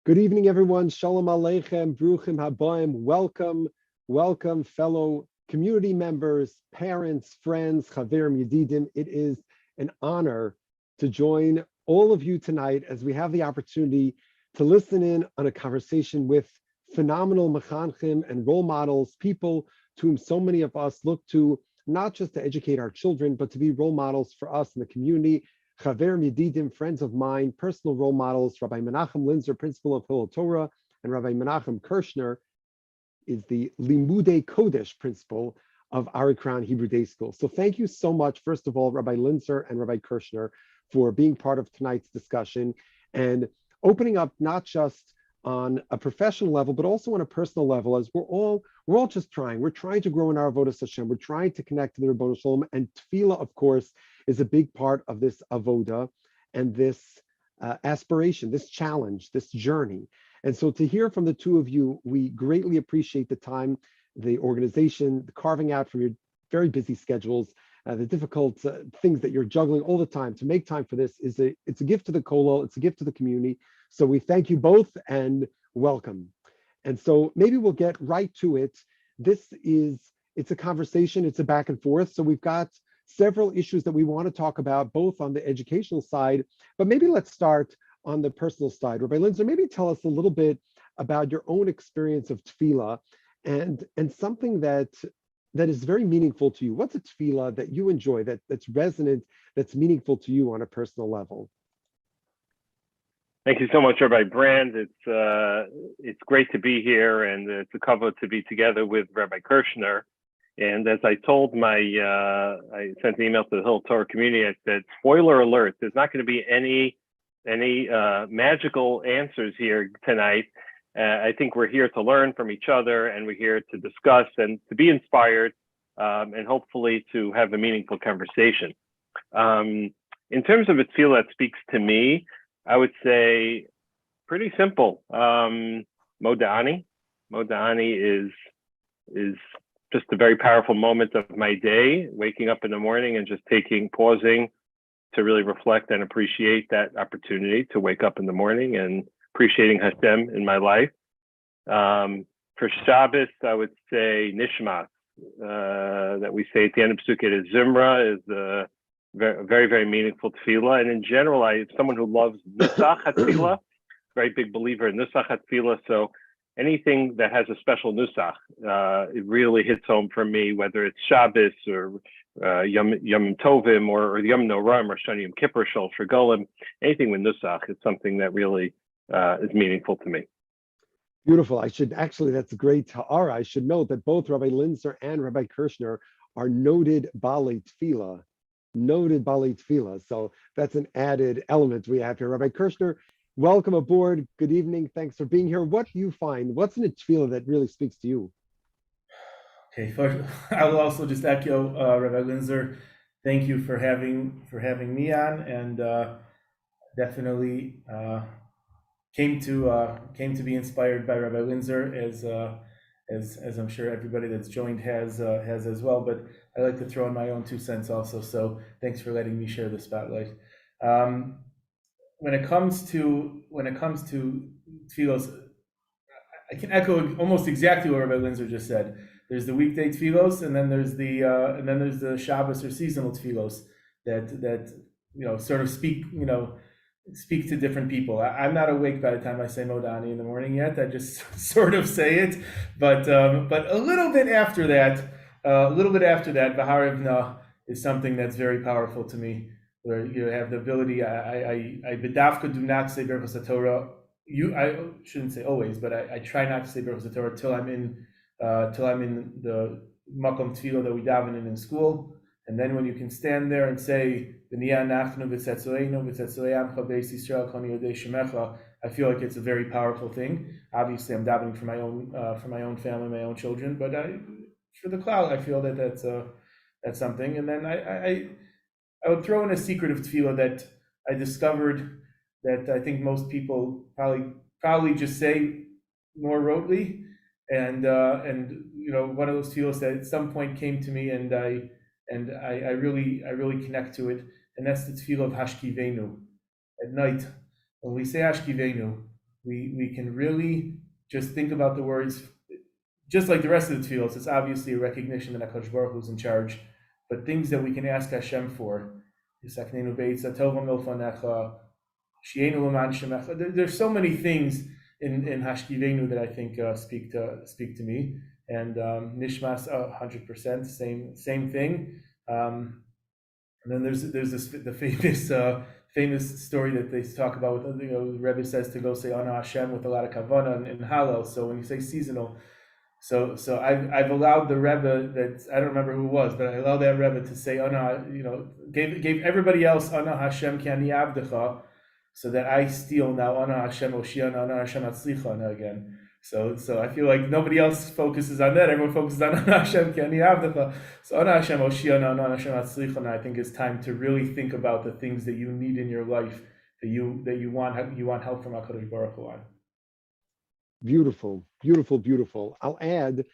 Good evening, everyone. Shalom Aleichem, Bruchim Habayim. Welcome, fellow community members, parents, friends, Chaverim Yedidim. It is an honor to join all of you tonight as we have the opportunity to listen in on a conversation with phenomenal mechanchim and role models, people to whom so many of us look to, not just to educate our children, but to be role models for us in the community. Chaverim Yedidim, friends of mine, personal role models, Rabbi Menachem Linzer, principal of Hillel Torah, and Rabbi Menachem Kirshner is the Limudei Kodesh principal of Our Crown Hebrew Day School. So thank you so much, first of all, Rabbi Linzer and Rabbi Kirshner, for being part of tonight's discussion and opening up not just on a professional level, but also on a personal level, as we're all just trying. We're trying to grow in our avodas Hashem. We're trying to connect to the Rebbeinu Shalom, and Tefillah, of course, is a big part of this avoda and this aspiration, this challenge, this journey. And so to hear from the two of you, we greatly appreciate the time, the organization, the carving out from your very busy schedules, the difficult things that you're juggling all the time. To make time for this it's a gift to the kollel, it's a gift to the community. So we thank you both and welcome. And so maybe we'll get right to it. It's a conversation, it's a back and forth. So we've got several issues that we want to talk about, both on the educational side, but maybe let's start on the personal side. Rabbi Linzer, maybe tell us a little bit about your own experience of tefillah and something that is very meaningful to you. What's a tefillah that you enjoy, that's resonant, that's meaningful to you on a personal level? Thank you so much, Rabbi Brand. It's great to be here, and it's a kavod to be together with Rabbi Kirshner. And as I told I sent an email to the Hillel Torah community. I said, spoiler alert, there's not going to be any magical answers here tonight. I think we're here to learn from each other, and we're here to discuss and to be inspired, and hopefully to have a meaningful conversation. In terms of a tefillah that speaks to me, I would say pretty simple. Modani. Modani is just a very powerful moment of my day, waking up in the morning and just pausing to really reflect and appreciate that opportunity to wake up in the morning and appreciating Hashem in my life. For Shabbos, I would say Nishmas, that we say at the end of Pesukei is Zimra, is very, very meaningful tefillah. And in general, I'm someone who loves Nusach HaTefillah, very big believer in Nusach HaTefillah. So anything that has a special Nusach, it really hits home for me, whether it's Shabbos or Yom Tovim or Yom Noram or Shani Yom Kippur, Shol Shregolim, anything with Nusach is something that really is meaningful to me. Beautiful. That's a great ta'ara. I should note that both Rabbi Linzer and Rabbi Kirshner are noted Balei Tefillah. So that's an added element we have here. Rabbi Kirshner, welcome aboard. Good evening. Thanks for being here. What do you find? What's in a tefillah that really speaks to you? Okay, first, I will also just echo Rabbi Linzer. Thank you for having me on, and definitely came to be inspired by Rabbi Linzer, as I'm sure everybody that's joined has as well. But I like to throw in my own 2 cents also. So thanks for letting me share the spotlight. When it comes to tefillos, I can echo almost exactly what Rabbi Linzer just said. There's the weekday tefillos, and then there's the Shabbos or seasonal tefillos that sort of speak to different people. I'm not awake by the time I say Modani in the morning yet. I just sort of say it, but a little bit after that, V'harivna is something that's very powerful to me, where you have the ability. I bedavka do not say Berachos Torah. I shouldn't say always, but I try not to say Berachos Torah till I'm in the makom tefillah that we daven in school. And then when you can stand there and say, I feel like it's a very powerful thing. Obviously, I'm davening for my own family, my own children, but for the cloud, I feel that's something. And then I would throw in a secret of tefillah that I discovered that I think most people probably just say more rotely, and one of those tefillahs that at some point came to me, and I really connect to it, and that's the tefillah of Hashkivenu. At night, when we say Hashkivenu, we can really just think about the words, just like the rest of the tefillos. It's obviously a recognition that HaKadosh Baruch Hu is in charge, but things that we can ask Hashem for. There's so many things in Hashkivenu that I think speak to me, and Nishmas 100%, same thing. And then there's the famous story that they talk about with, the Rebbe says to go say Ana Hashem with a lot of kavana and Hallel. So when you say seasonal, so I've allowed the Rebbe, that I don't remember who it was, but I allowed that Rebbe to say Ana, gave everybody else Ana Hashem ki ani abdecha, so that I steal now Ana Hashem Oshiana, Ana Hashem Atzlicha again. So I feel like nobody else focuses on that. Everyone focuses on Ana Hashem ki ani abdecha. So Ana Hashem Oshiana, Ana Hashem Atzlicha. I think it's time to really think about the things that you need in your life, that you want help from HaKadosh Baruch Hu on. Beautiful, beautiful, beautiful. I'll add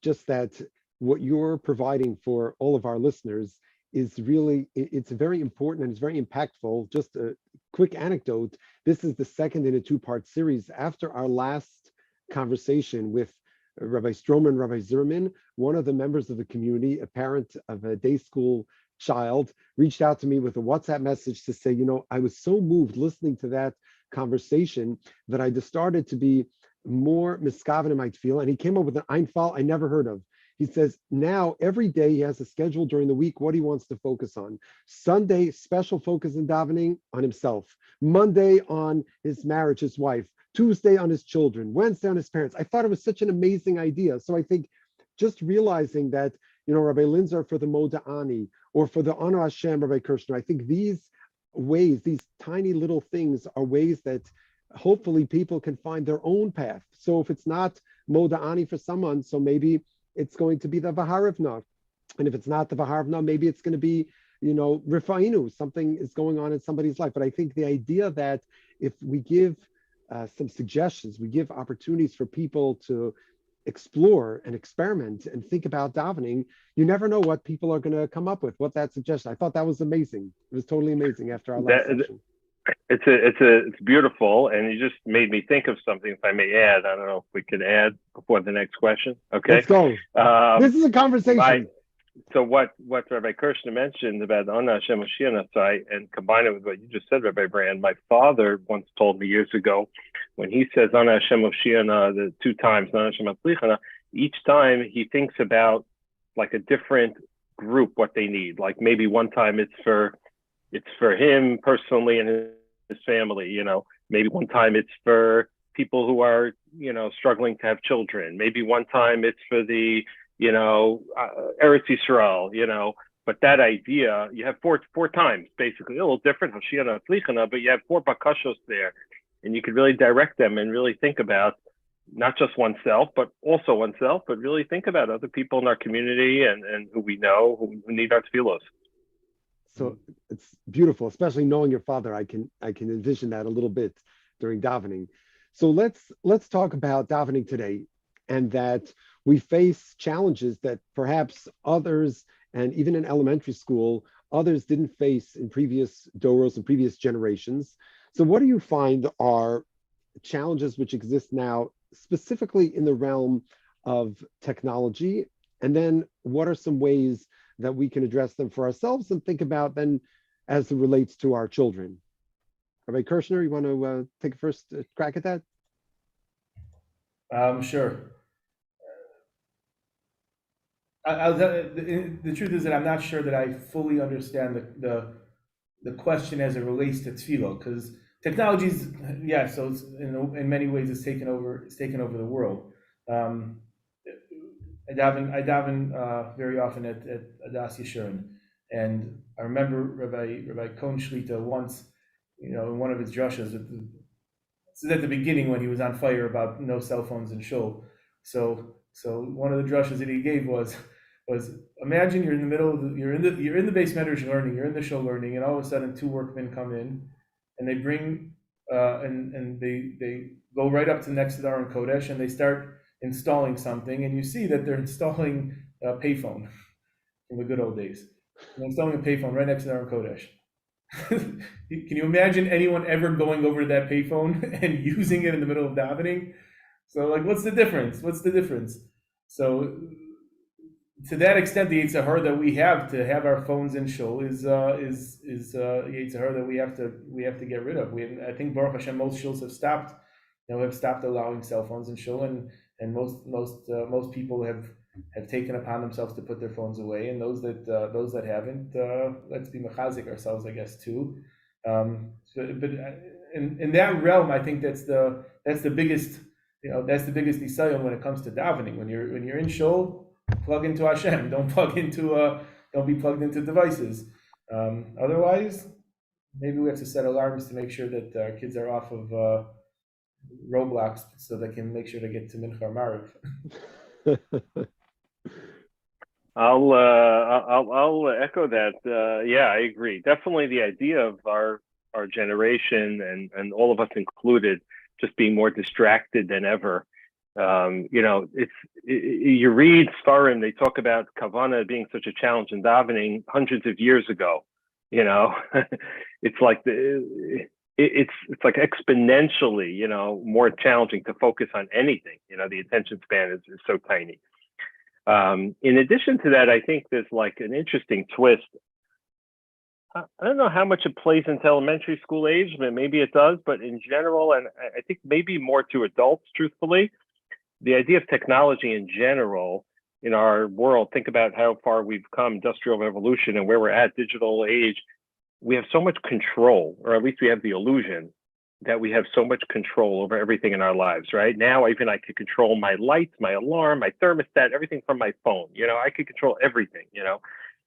just that what you're providing for all of our listeners is really, it's very important and it's very impactful. Just a quick anecdote. This is the second in a two-part series. After our last conversation with Rabbi Stroman and Rabbi Zimmerman, one of the members of the community, a parent of a day school child, reached out to me with a WhatsApp message to say, I was so moved listening to that conversation that I just started to be more miskaven in my tefillah, and he came up with an einfall I never heard of. He says now every day he has a schedule during the week what he wants to focus on. Sunday, special focus in davening on himself. Monday on his marriage, his wife. Tuesday on his children. Wednesday on his parents. I thought it was such an amazing idea. So I think just realizing that, Rabbi Linzer for the Moda'ani or for the Ana Hashem, Rabbi Kirshner, I think these ways, these tiny little things are ways that hopefully people can find their own path. So if it's not Moda'ani for someone, so maybe it's going to be the Vaharivna. And if it's not the Vaharivna, maybe it's going to be, Rifainu, something is going on in somebody's life. But I think the idea that if we give some suggestions, we give opportunities for people to explore and experiment and think about davening, you never know what people are going to come up with, what that suggestion. I thought that was amazing. It was totally amazing after our last session. It's beautiful, and you just made me think of something, if I may add. I don't know if we could add before the next question. Okay. Let's go. This is a conversation. So what Rabbi Kirshner mentioned about Ana Hashem Oshiana, and combine it with what you just said, Rabbi Brand, my father once told me years ago, when he says Ana Hashem Oshiana the two times, Ana Hashem Atzlichana, each time he thinks about like a different group, what they need. Like maybe one time it's for him personally and his family, maybe one time it's for people who are, struggling to have children. Maybe one time it's for the, Eretz Yisrael, but that idea, you have four times, basically, a little different, Hoshiana Tzlichana, but you have 4 bakashos there, and you could really direct them and really think about not just oneself, but really think about other people in our community and who we know, who need our tefillos. So it's beautiful, especially knowing your father. I can envision that a little bit during davening. So let's talk about davening today, and that we face challenges that perhaps others, and even in elementary school, others didn't face in previous doros and previous generations. So what do you find are challenges which exist now, specifically in the realm of technology? And then what are some ways that we can address them for ourselves and think about then as it relates to our children? Rabbi Kirshner, you want to take a first crack at that? Sure. The truth is that I'm not sure that I fully understand the question as it relates to tefillah, because technology is, so it's in many ways it's taken over the world. I daven very often at Adas Yeshurun, and I remember Rabbi Kohn Shlita once, in one of his drushes, this is at the beginning when he was on fire about no cell phones in shul. So one of the drushes that he gave was imagine you're in the middle of you're in the base medrash learning, you're in the shul learning, and all of a sudden 2 workmen come in, and they bring and they go right up to next to the Aron Kodesh, and they start installing something, and you see that they're installing a payphone from the good old days. And they're installing a payphone right next to the Aron Kodesh. Can you imagine anyone ever going over to that payphone and using it in the middle of davening? So, like, what's the difference? What's the difference? So, to that extent, the Yitzhahar that we have to have our phones in shul is Yitzhahar that we have to get rid of. I think Baruch Hashem, most shuls have stopped allowing cell phones in shul, and most people have taken upon themselves to put their phones away, and those that haven't, let's be mechazik ourselves, I guess, too. But in that realm, I think that's the biggest nisayon when it comes to davening. When you're in shul, plug into Hashem. Don't be plugged into devices. Otherwise, maybe we have to set alarms to make sure that our kids are off of Roblox so they can make sure to get to Mincha Mariv. I'll echo that. Yeah, I agree. Definitely the idea of our generation and all of us included just being more distracted than ever. You read Sfarim, they talk about Kavana being such a challenge in davening hundreds of years ago. It's like it's like exponentially, more challenging to focus on anything. The attention span is so tiny. In addition to that, I think there's like an interesting twist. I don't know how much it plays into elementary school age, but maybe it does. But in general, and I think maybe more to adults, truthfully, the idea of technology in general in our world, think about how far we've come, industrial revolution, and where we're at, digital age. We have so much control, or at least we have the illusion that we have so much control over everything in our lives, right? Now, even I could control my lights, my alarm, my thermostat, everything from my phone. I could control everything,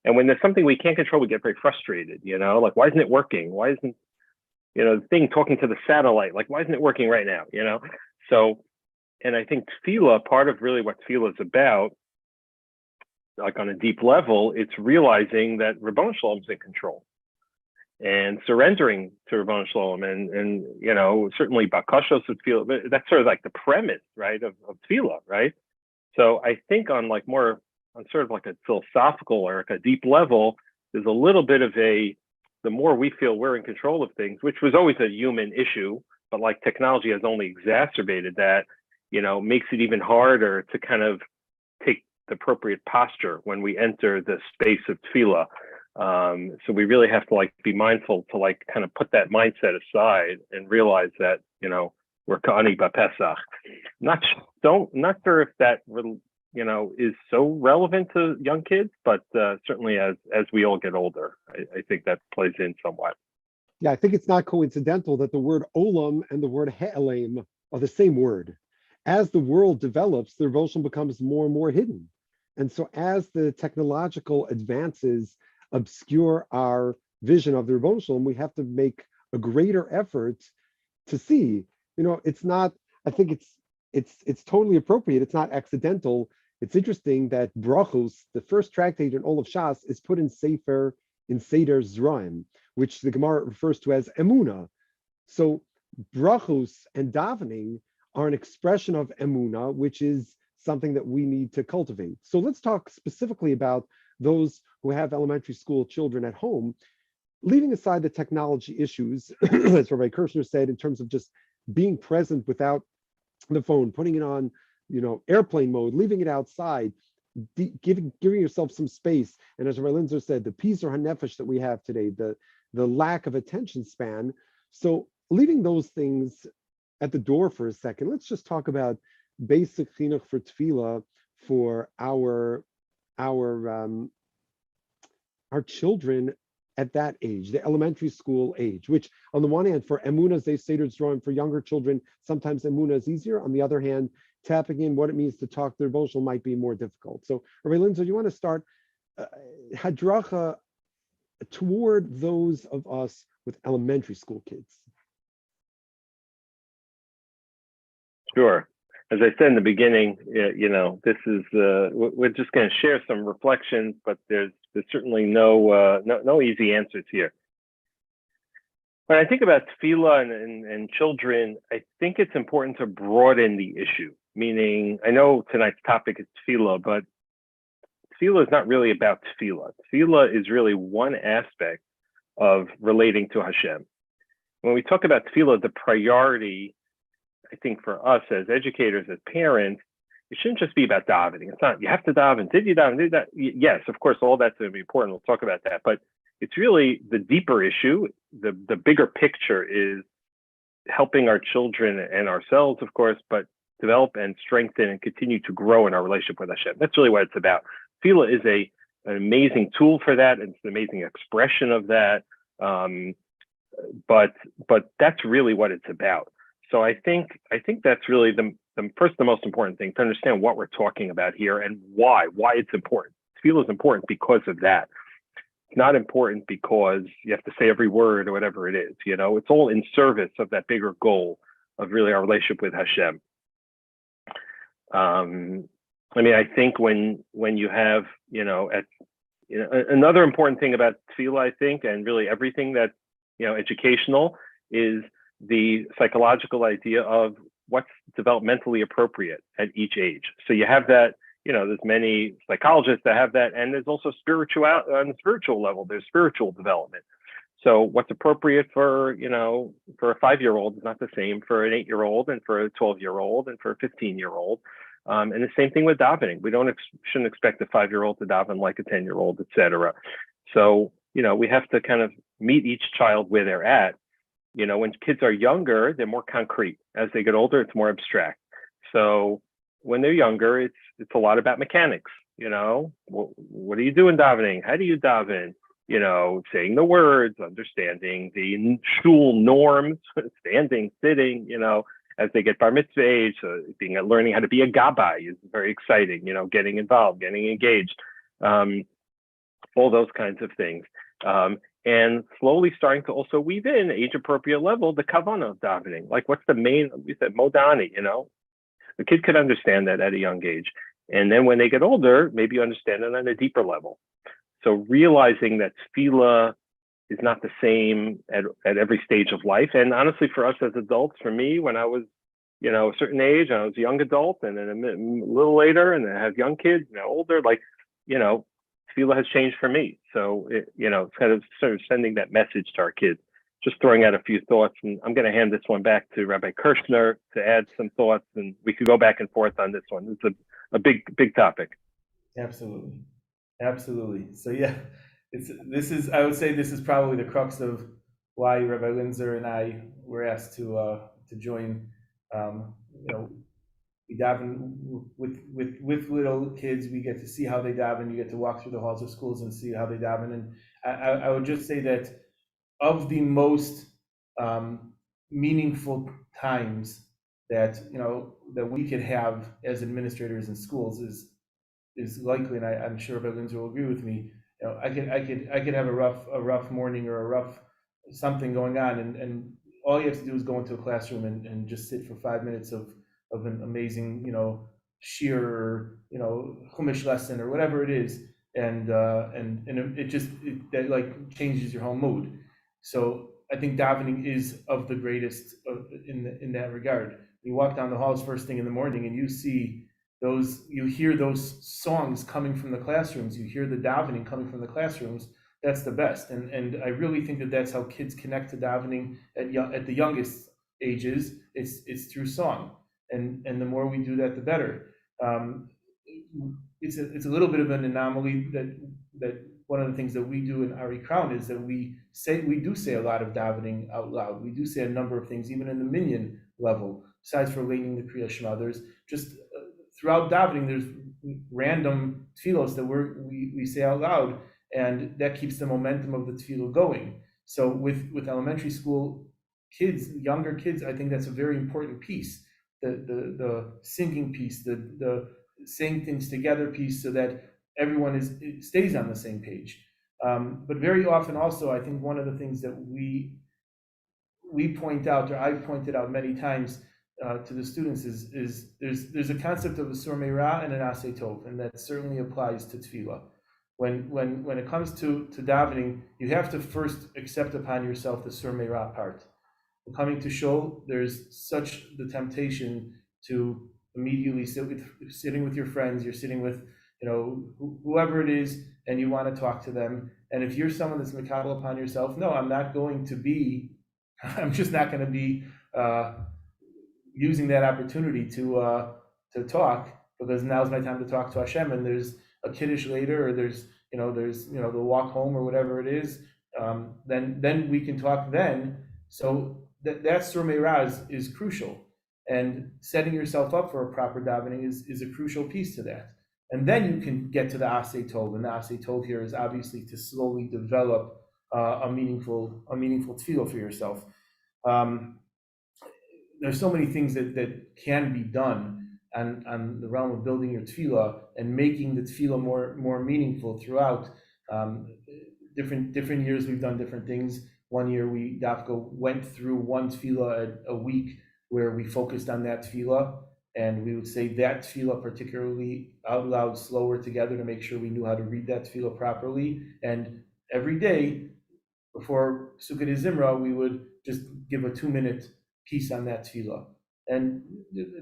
And when there's something we can't control, we get very frustrated, like, why isn't it working? Why isn't, the thing talking to the satellite, like, why isn't it working right now? So, and I think Tefillah, part of really what Tefillah is about, like on a deep level, it's realizing that Ribbon Shalom is in control and surrendering to Ribbon Shalom, and certainly Bakashos of Tefillah, but that's sort of like the premise, right, of Tefillah, right? So I think on sort of like a philosophical or like a deep level, there's a little bit of the more we feel we're in control of things, which was always a human issue, but like technology has only exacerbated that, makes it even harder to kind of take the appropriate posture when we enter the space of tefillah. So we really have to be mindful to kind of put that mindset aside and realize that, we're Ka'ani B'Pesach. Not sure if that is so relevant to young kids, but certainly as we all get older, I think that plays in somewhat. Yeah, I think it's not coincidental that the word olam and the word he'elim are the same word. As the world develops, the devotion becomes more and more hidden. And so as the technological advances obscure our vision of the devotion, we have to make a greater effort to see, it's not, I think it's totally appropriate. It's not accidental. It's interesting that Brachos, the first tractate in all of Shas, is put in Seder Zraim, which the Gemara refers to as Emunah. So Brachos and davening are an expression of Emunah, which is something that we need to cultivate. So let's talk specifically about those who have elementary school children at home, leaving aside the technology issues, as Rabbi Kirshner said, in terms of just being present without the phone, putting it on, airplane mode, leaving it outside, giving yourself some space. And as Rabbi Linzer said, the peace or hanefesh that we have today, the lack of attention span. So leaving those things at the door for a second, let's just talk about basic chinuch for tefillah for our children at that age, the elementary school age, which on the one hand, for emunah, they seder drawing for younger children, sometimes emunah is easier. On the other hand, tapping in what it means to talk their devotional might be more difficult. So, Rabbi Linzer, you want to start hadracha toward those of us with elementary school kids? Sure. As I said in the beginning, this is we're just going to share some reflections, but there's certainly no easy answers here. When I think about tefillah and children, I think it's important to broaden the issue. Meaning, I know tonight's topic is tefillah, but tefillah is not really about tefillah. Tefillah is really one aspect of relating to Hashem. When we talk about tefillah, the priority, I think, for us as educators, as parents, it shouldn't just be about davening. It's not, you have to daven. Did you daven? Did that? Yes, of course, all that's going to be important. We'll talk about that. But it's really the deeper issue. The bigger picture is helping our children and ourselves, of course, but develop and strengthen and continue to grow in our relationship with Hashem. That's really what it's about. Tefillah is an amazing tool for that. It's an amazing expression of that. But that's really what it's about. So I think that's really the most important thing, to understand what we're talking about here and why it's important. Tefillah is important because of that. It's not important because you have to say every word or whatever it is. It's all in service of that bigger goal of really our relationship with Hashem. I think when you have, another important thing about tefillah, I think, and really everything that's, educational, is the psychological idea of what's developmentally appropriate at each age. So you have that, there's many psychologists that have that, and there's also on the spiritual level, there's spiritual development. So what's appropriate for a 5-year-old is not the same for an 8-year-old and for a 12-year-old and for a 15-year-old. And the same thing with davening. We shouldn't expect a 5-year-old to daven like a 10-year-old, et cetera. So, we have to kind of meet each child where they're at. When kids are younger, they're more concrete. As they get older, it's more abstract. So when they're younger, it's a lot about mechanics. What do you do in davening? How do you daven? Saying the words, understanding the shul norms, standing, sitting, as they get bar mitzvah age, learning how to be a gabbai is very exciting, getting involved, getting engaged, all those kinds of things. And slowly starting to also weave in age-appropriate level, the kavanah of davening. Like, what's the main, we said, modani, the kid could understand that at a young age. And then when they get older, maybe you understand it on a deeper level. So realizing that tefillah is not the same at every stage of life. And honestly, for us as adults, for me, when I was, a certain age, I was a young adult, and then a little later, and then I have young kids, older, tefillah has changed for me. So, it's kind of sort of sending that message to our kids. Just throwing out a few thoughts, and I'm going to hand this one back to Rabbi Kirshner to add some thoughts, and we could go back and forth on this one. It's a big topic. Absolutely. So yeah, I would say this is probably the crux of why Rabbi Linzer and I were asked to join. We daven with little kids. We get to see how they daven. You get to walk through the halls of schools and see how they daven. And I would just say that of the most meaningful times that that we could have as administrators in schools is likely, and I'm sure Rabbi Linzer will agree with me. I could have a rough morning or a rough something going on, and all you have to do is go into a classroom and just sit for 5 minutes of an amazing shir or chumash lesson or whatever it is, and that like changes your whole mood. So I think davening is of the greatest in that regard. You walk down the halls first thing in the morning and you hear those songs coming from the classrooms, you hear the davening coming from the classrooms. That's the best, and I really think that that's how kids connect to davening at the youngest ages. It's through song, and the more we do that, the better. It's a little bit of an anomaly that one of the things that we do in Ari Crown is that we do say a lot of davening out loud. We do say a number of things, even in the minyan level. Besides for learning the Kriya Shema, there's just throughout davening, there's random tefillos that we say out loud, and that keeps the momentum of the tefillah going. So with elementary school kids, younger kids, I think that's a very important piece. The singing piece, the saying things together piece, so that everyone stays on the same page. But very often, also, I think one of the things that we point out, or I've pointed out many times to the students, is there's a concept of a sur meirah and an aseh tov, and that certainly applies to tefillah. When it comes to davening, you have to first accept upon yourself the sur meirah part. Coming to shul, there's such the temptation to immediately sitting with your friends. You're sitting with whoever it is, and you want to talk to them, And if you're someone that's mikabel upon yourself, no, I'm just not going to be using that opportunity to talk, because now's my time to talk to Hashem, and there's a kiddush later, or there's the walk home or whatever it is, then we can talk then. So that Sur Raz is crucial, and setting yourself up for a proper davening is a crucial piece to that. And then you can get to the Asay Tov, and the Asay Tov here is obviously to slowly develop a meaningful tefillah for yourself. There's so many things that can be done on the realm of building your tefillah and making the tefillah more meaningful throughout. Different years we've done different things. One year we went through one tefillah a week where we focused on that tefillah, and we would say that tefillah particularly out loud, slower together, to make sure we knew how to read that tefillah properly. And every day before Sukkot Zimra, we would just give a 2-minute piece on that tefillah, and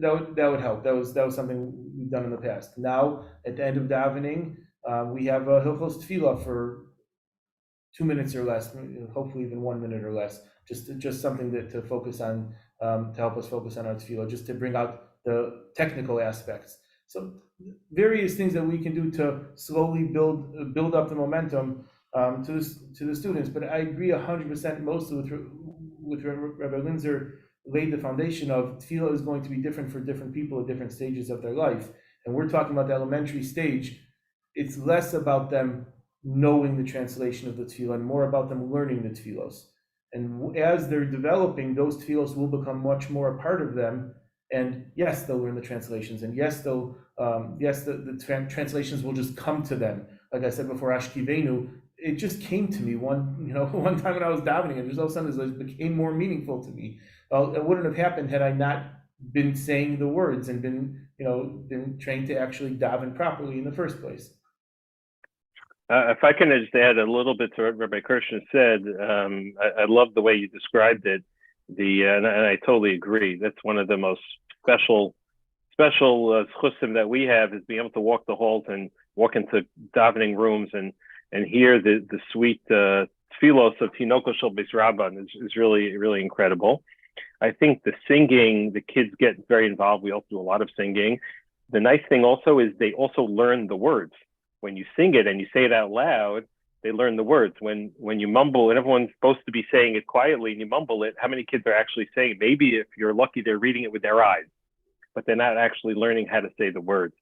that would help. That was something we've done in the past. Now at the end of davening, we have a Hilchos Tefillah for 2 minutes or less, hopefully even 1 minute or less. Just something to focus on, to help us focus on our tefillah, just to bring out the technical aspects. So various things that we can do to slowly build up the momentum to the students. But I agree 100% mostly with Rabbi Linzer laid the foundation of tefillah is going to be different for different people at different stages of their life. And we're talking about the elementary stage. It's less about them knowing the translation of the tefillah and more about them learning the tefillos. And as they're developing, those tefillos will become much more a part of them. And yes, they'll learn the translations, and yes, the translations will just come to them. Like I said before, Ashkivenu, it just came to me one time when I was davening, and just all of a sudden it became more meaningful to me. Well, it wouldn't have happened had I not been saying the words and been trained to actually daven properly in the first place. If I can just add a little bit to what Rabbi Kirshner said, I love the way you described it. And I totally agree. That's one of the most special schusim that we have, is being able to walk the halls and walk into davening rooms and hear the sweet tefillos of Tinoko Shel Beis Rabban is really, really incredible. I think the singing, the kids get very involved. We also do a lot of singing. The nice thing also is they also learn the words. When you sing it and you say it out loud, they learn the words. When you mumble, and everyone's supposed to be saying it quietly, and you mumble it, how many kids are actually saying it? Maybe if you're lucky, they're reading it with their eyes, but they're not actually learning how to say the words.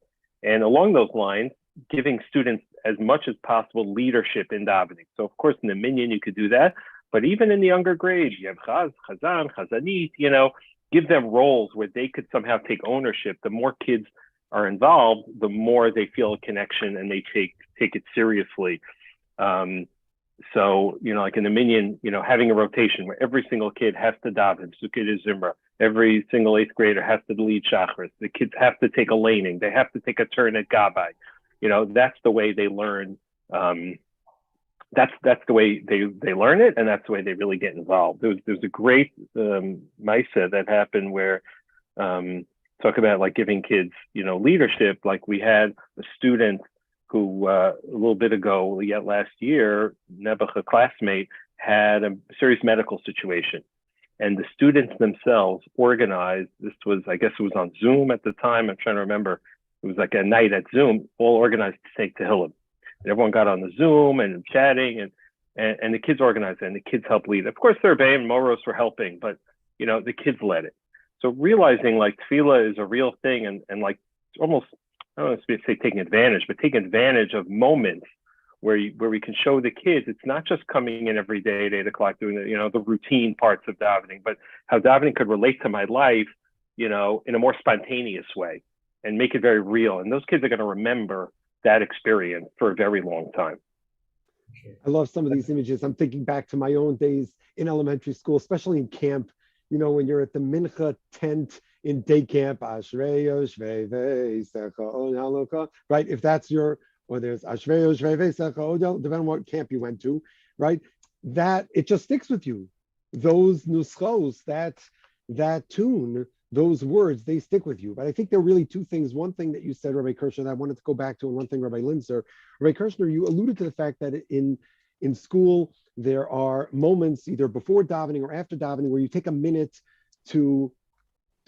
And along those lines, giving students as much as possible leadership in davening. So of course in the minyan you could do that, but even in the younger grades, you have chaz, chazan, chazanit, give them roles where they could somehow take ownership. The more kids are involved, the more they feel a connection and they take it seriously. So, like in the minyan, having a rotation where every single kid has to daven, Sukkot Zimra, every single 8th grader has to lead Shachris, the kids have to take a laning, they have to take a turn at Gabbai. That's the way they learn. That's the way they learn it, and that's the way they really get involved. There's a great Maisa that happened where talk about like giving kids, leadership. Like we had a student who a little bit ago, yet last year, Nebuch, a classmate, had a serious medical situation. And the students themselves organized, I guess it was on Zoom at the time, I'm trying to remember, it was like a night at Zoom, all organized to say Tehillim. And everyone got on the Zoom and chatting, and the kids organized it, and the kids helped lead. Of course, their Rebbe and Moros were helping, but, the kids led it. So realizing like tefillah is a real thing, and like almost, I don't want to say taking advantage, but taking advantage of moments where we can show the kids it's not just coming in every day at 8 o'clock doing the routine parts of davening, but how davening could relate to my life, in a more spontaneous way and make it very real. And those kids are going to remember that experience for a very long time. I love some of these images. I'm thinking back to my own days in elementary school, especially in camp, when you're at the mincha tent in day camp, right? If that's or there's Ashveyo, Shveve, Secha, Odel, depending on what camp you went to, right? That it just sticks with you. Those nuschos, that tune, those words, they stick with you. But I think there are really two things. One thing that you said, Rabbi Kirshner, that I wanted to go back to, and one thing, Rabbi Linzer. Rabbi Kirshner, you alluded to the fact that in in school, there are moments either before davening or after davening where you take a minute to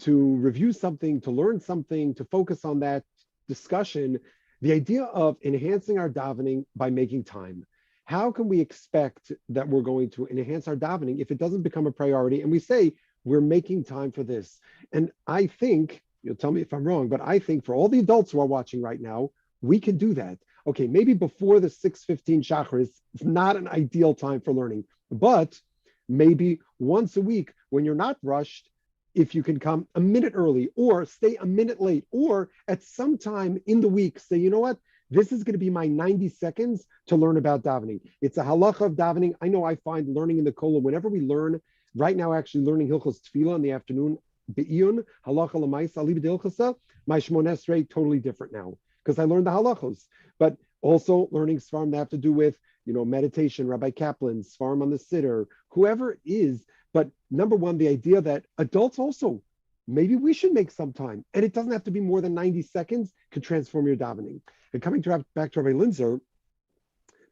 review something, to learn something, to focus on that discussion. The idea of enhancing our davening by making time. How can we expect that we're going to enhance our davening if it doesn't become a priority and we say we're making time for this? And I think, you'll tell me if I'm wrong, but I think for all the adults who are watching right now, we can do that. Okay, maybe before the 6:15 Shacharis, it's not an ideal time for learning, but maybe once a week when you're not rushed, if you can come a minute early or stay a minute late, or at some time in the week, say, you know what, this is going to be my 90 seconds to learn about davening. It's a halacha of davening. I know I find learning in the kola, whenever we learn, right now actually learning Hilchos Tefillah in the afternoon, be'iyun, halacha l'maisa, aliba d'ilchasa, my Shmon Esrei, totally different now, because I learned the halachos. But also learning Svarim that have to do with, meditation, Rabbi Kaplan, Svarim on the Siddur, whoever it is. But number one, the idea that adults also, maybe we should make some time, and it doesn't have to be more than 90 seconds, could transform your davening. And coming back to Rabbi Linzer,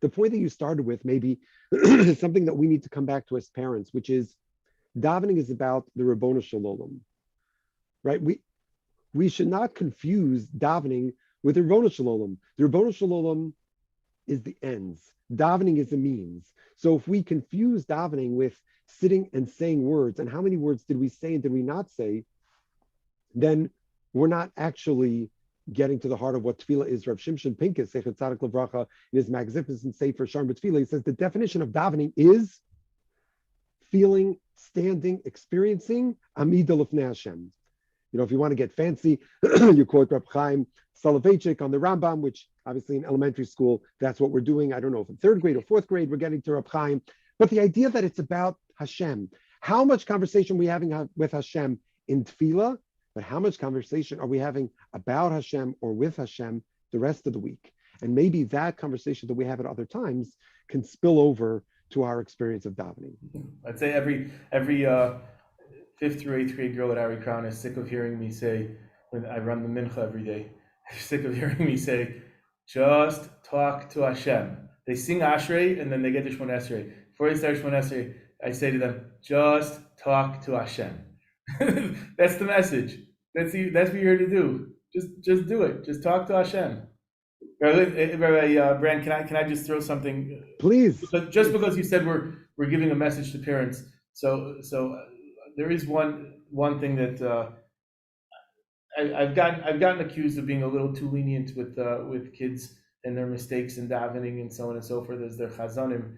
the point that you started with maybe is something that we need to come back to as parents, which is davening is about the Rabbonu Shalom, right? We should not confuse davening with the Rabbonu Shalom. The Rabbonu Shalom is the ends. Davening is the means. So if we confuse davening with sitting and saying words, and how many words did we say and did we not say, then we're not actually getting to the heart of what tefillah is. Rav Shimshon Pincus, Sechet Tzadik Levracha, in his magnificent Sefer Sharm B'Tefillah, he says the definition of davening is feeling, standing, experiencing Amida L'fnei Hashem. If you want to get fancy, you quote Reb Chaim Soloveitchik on the Rambam, which obviously in elementary school, that's what we're doing. I don't know if in third grade or fourth grade, we're getting to Reb Chaim. But the idea that it's about Hashem, how much conversation are we having with Hashem in tefillah, but how much conversation are we having about Hashem or with Hashem the rest of the week? And maybe that conversation that we have at other times can spill over to our experience of davening. I'd say every fifth through eighth grade girl at Ari Crown is sick of hearing me say, when I run the mincha every day, sick of hearing me say, just talk to Hashem. They sing Ashrei and then they get to Shmon Esrei. Before they start Shmon Esrei, I say to them, just talk to Hashem. That's the message. That's what you're here to do. Just do it. Just talk to Hashem. Rabbi Brand, can I just throw something? Please. Just because you said we're giving a message to parents, so there is one thing that I've gotten accused of being a little too lenient with kids and their mistakes in davening and so on and so forth as their chazanim.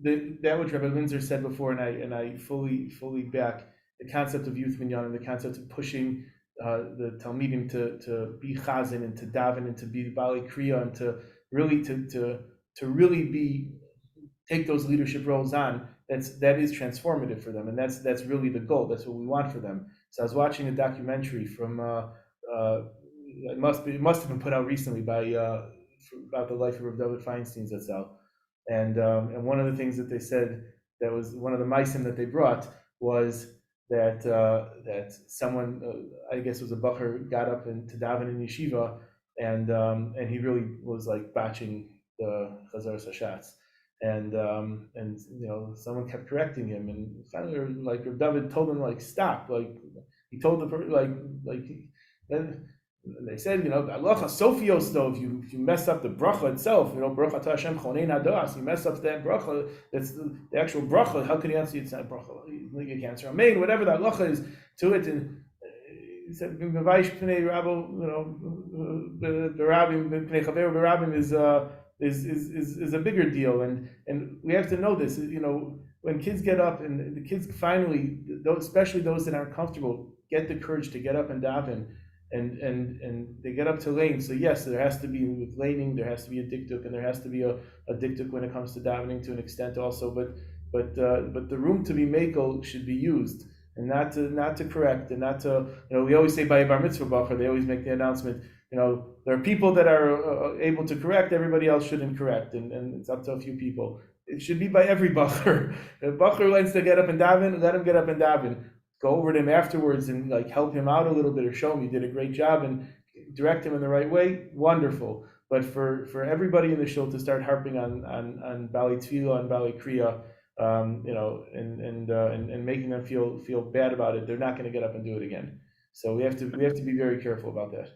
That which Rabbi Linzer said before, and I fully back the concept of youth minyan and the concept of pushing the talmidim to be chazan and to daven and to be bali kriya and to really be take those leadership roles on. That is transformative for them, and that's really the goal. That's what we want for them. So I was watching a documentary from it must have been put out recently by about the life of Rav David Feinstein Zatzal, and one of the things that they said, that was one of the maisim that they brought, was that someone, I guess it was a bacher, got up to daven in yeshiva, and he really was like batching the Chazar Sashatz. And someone kept correcting him, and finally, like Rav David told him, like, stop. Like he told the then they said, Allah Sofios, though, if you mess up the bracha itself, bracha to Hashem chonein hadas, you mess up that bracha, that's the actual bracha. How can you answer? It's not bracha. You can't answer amen, whatever the halacha is to it. And he said, "B'vaysh pnei rabbo, the rabbim pnei chaver b'rabbim is a bigger deal, and we have to know this. When kids get up, and the kids finally, especially those that aren't comfortable, get the courage to get up and daven, and they get up to lane. So yes, there has to be, with laning, there has to be a dikduk, and there has to be a dikduk when it comes to davening to an extent also. But the room to be makel should be used, and not to correct, and not to, we always say by a bar mitzvah bacher, they always make the announcement. There are people that are able to correct, everybody else shouldn't correct, and it's up to a few people. It should be by every bacher. If bacher wants to get up and daven, let him get up and daven. Go over to him afterwards and help him out a little bit, or show him you did a great job and direct him in the right way. Wonderful. But for everybody in the shul to start harping on Bali Tefillah and Bali Kriya, and making them feel bad about it, they're not going to get up and do it again. So we have to be very careful about that.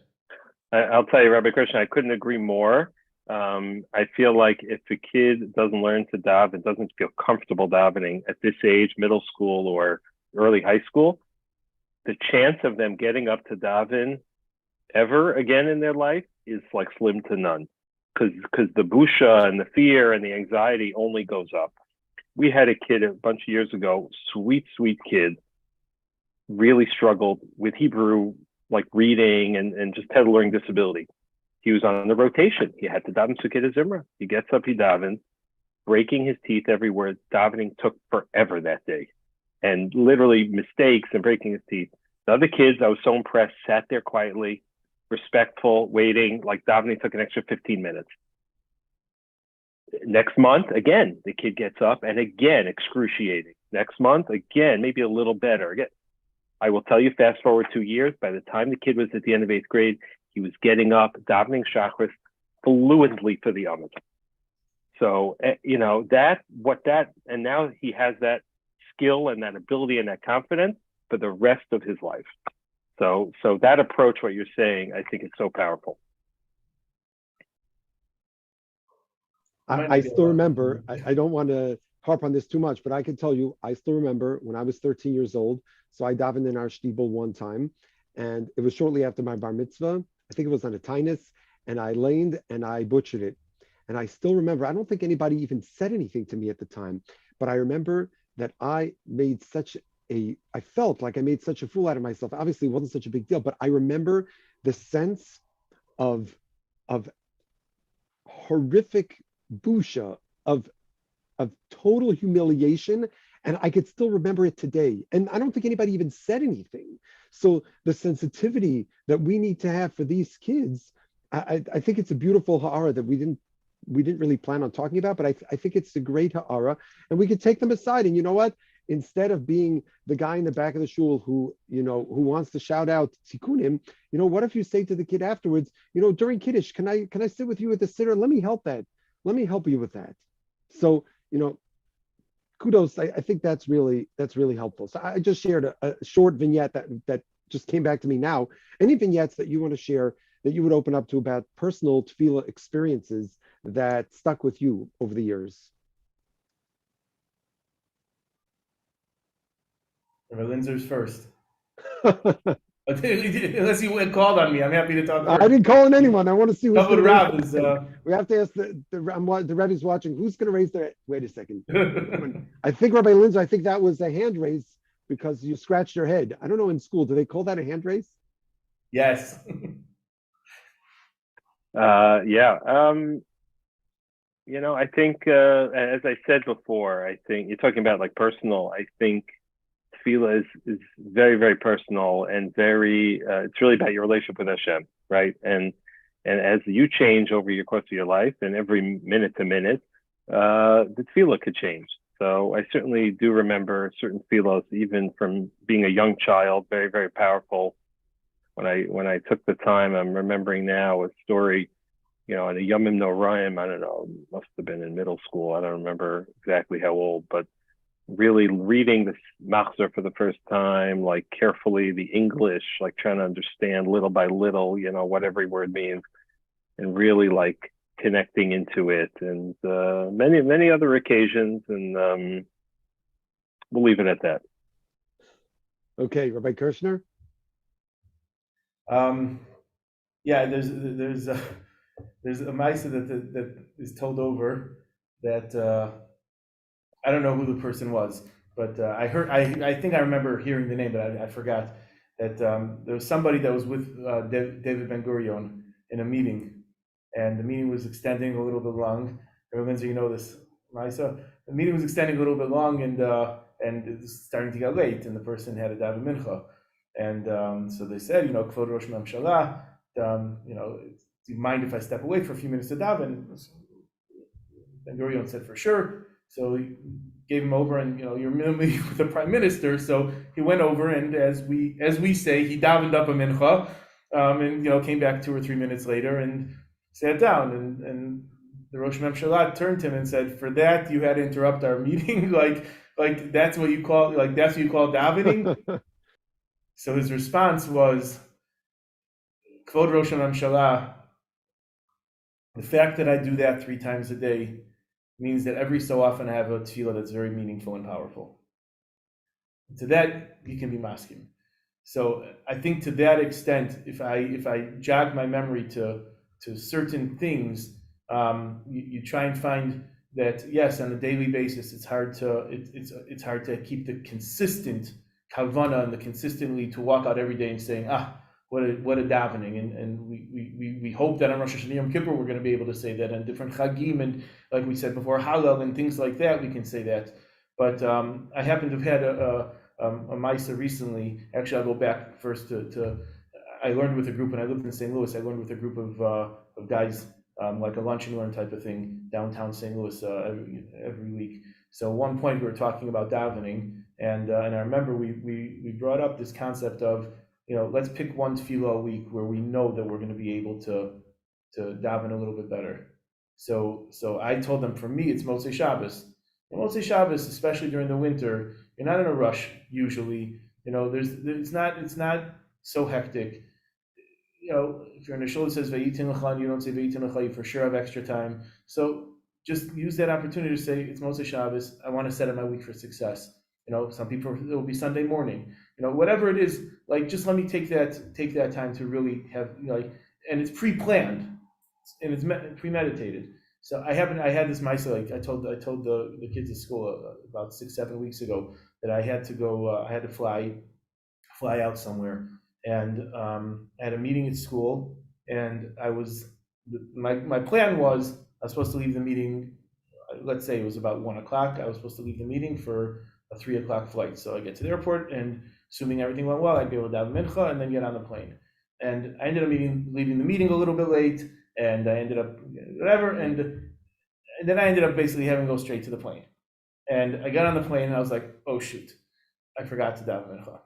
I'll tell you, Rabbi Kirshner, I couldn't agree more. I feel like if the kid doesn't learn to daven, doesn't feel comfortable davening at this age, middle school or early high school, the chance of them getting up to daven ever again in their life is like slim to none, because the busha and the fear and the anxiety only goes up. We had a kid a bunch of years ago, sweet kid, really struggled with Hebrew, like reading and just had a learning disability. He was on the rotation. He had to daven Sukkot Zimra. He gets up, he davens, breaking his teeth everywhere. Davening took forever that day, and literally mistakes and breaking his teeth. The other kids, I was so impressed, sat there quietly, respectful, waiting. Like davening took an extra 15 minutes. Next month, again, the kid gets up, and again, excruciating. Next month, again, maybe a little better. Again, I will tell you, fast forward 2 years, by the time the kid was at the end of 8th grade, he was getting up, davening Shachris fluently for the Amud. So, and now he has that skill and that ability and that confidence for the rest of his life. So that approach, what you're saying, I think is so powerful. I still remember, I don't want to harp on this too much, but I can tell you, I still remember when I was 13 years old. So I davened in our shtibel one time, and it was shortly after my bar mitzvah. I think it was on a tainus, and I laned and I butchered it. And I still remember, I don't think anybody even said anything to me at the time, but I remember that I felt like I made such a fool out of myself. Obviously, it wasn't such a big deal, but I remember the sense of horrific busha, of total humiliation, and I could still remember it today. And I don't think anybody even said anything. So the sensitivity that we need to have for these kids, I think it's a beautiful ha'ara that we didn't really plan on talking about, but I think it's a great ha'ara, and we could take them aside. And you know what? Instead of being the guy in the back of the shul who wants to shout out tikkunim, what if you say to the kid afterwards, during Kiddush, can I sit with you at the siddur? Let me help you with that. So, kudos. I think that's really helpful. So I just shared a short vignette that just came back to me now. Any vignettes that you want to share that you would open up to about personal tefillah experiences that stuck with you over the years? Linzer's first. Unless you had called on me, I'm happy to talk. I didn't call on anyone. I want to see who's going to raise We have to ask the Rebbe's watching. Who's going to raise their? Wait a second. I think Rabbi Linzer. I think that was a hand raise because you scratched your head. I don't know. In school, do they call that a hand raise? Yes. Yeah. I think as I said before, I think you're talking about like personal. I think tefillah is very, very personal and very, it's really about your relationship with Hashem, right? And as you change over your course of your life and every minute to minute, the tefillah could change. So I certainly do remember certain tefillahs, even from being a young child, very, very powerful. When I took the time, I'm remembering now a story, on a Yomim Noraim, I don't know, must have been in middle school. I don't remember exactly how old, but really reading the machzor for the first time, like carefully, the English, like trying to understand little by little, what every word means, and really like connecting into it, and many other occasions, and we'll leave it at that. Okay, Rabbi Kirshner. Yeah, there's a ma'isa that is told over that I don't know who the person was, but I think I remember hearing the name, but I forgot that there was somebody that was with David Ben Gurion in a meeting, and the meeting was extending a little bit long. Linzer, you know this, ma'isa. The meeting was extending a little bit long, and it was starting to get late, and the person had a daven mincha, and so they said, Kvod Rosh Mamshalah, do you mind if I step away for a few minutes to daven? Ben Gurion said for sure. So he gave him over, and you're minimally with the prime minister. So he went over, and as we say, he davened up a mincha, and came back 2 or 3 minutes later, and sat down, and the Rosh Hashanah turned to him and said, "For that you had to interrupt our meeting, like that's what you call davening." So his response was, "Kvod Rosh Hashanah, the fact that I do that 3 times a day means that every so often I have a tefillah that's very meaningful and powerful. To that you can be masking." So I think to that extent, if I jog my memory to certain things, you try and find that yes, on a daily basis, it's hard to keep the consistent kavana and the consistently to walk out every day and saying, what a davening, and we hope that on Rosh Hashanah Yom Kippur we're going to be able to say that, and different chagim, and like we said before, halal and things like that, we can say that. But I happen to have had a Maisa recently. Actually, I'll go back first to I learned with a group when I lived in St. Louis. I learned with a group of guys, like a lunch and learn type of thing, downtown St. Louis every week. So at one point we were talking about davening, and I remember we brought up this concept of, let's pick one tefillah a week where we know that we're going to be able to daven a little bit better. So I told them, for me, it's Motzei Shabbos. And Motzei Shabbos, especially during the winter, you're not in a rush usually. It's not so hectic. If you're in a shul that says Vayitin Lecha and you don't say Vayitin Lecha, you for sure have extra time. So just use that opportunity to say, it's Motzei Shabbos, I want to set up my week for success. Some people, it will be Sunday morning. Whatever it is, just let me take that time to really have, and it's pre-planned and it's premeditated. So I had this Maisa, I told the kids at school about 6-7 weeks ago that I had to go, I had to fly out somewhere, and I had a meeting at school, and my plan was I was supposed to leave the meeting, let's say it was about 1 o'clock. I was supposed to leave the meeting for a 3 o'clock flight. So I get to the airport, and assuming everything went well, I'd be able to daven mincha and then get on the plane. And I ended up leaving the meeting a little bit late, and I ended up whatever, and then I ended up basically having to go straight to the plane. And I got on the plane, and I was like, oh shoot, I forgot to daven mincha.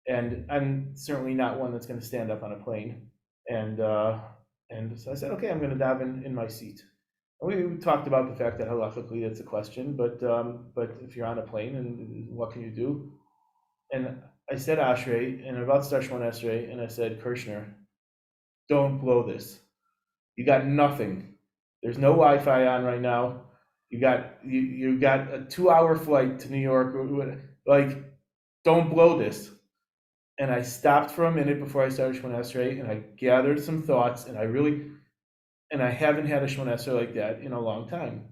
And I'm certainly not one that's going to stand up on a plane. And so I said, okay, I'm going to daven in my seat. And we talked about the fact that halachically that's a question, but if you're on a plane, and what can you do? And I said Ashrei, and I'm about to start Shemon Esrei, and I said, Kirshner, don't blow this. You got nothing. There's no Wi-Fi on right now. You got a 2-hour flight to New York. Don't blow this. And I stopped for a minute before I started Shemon Esrei, and I gathered some thoughts, and I haven't had a Shemon Esrei like that in a long time,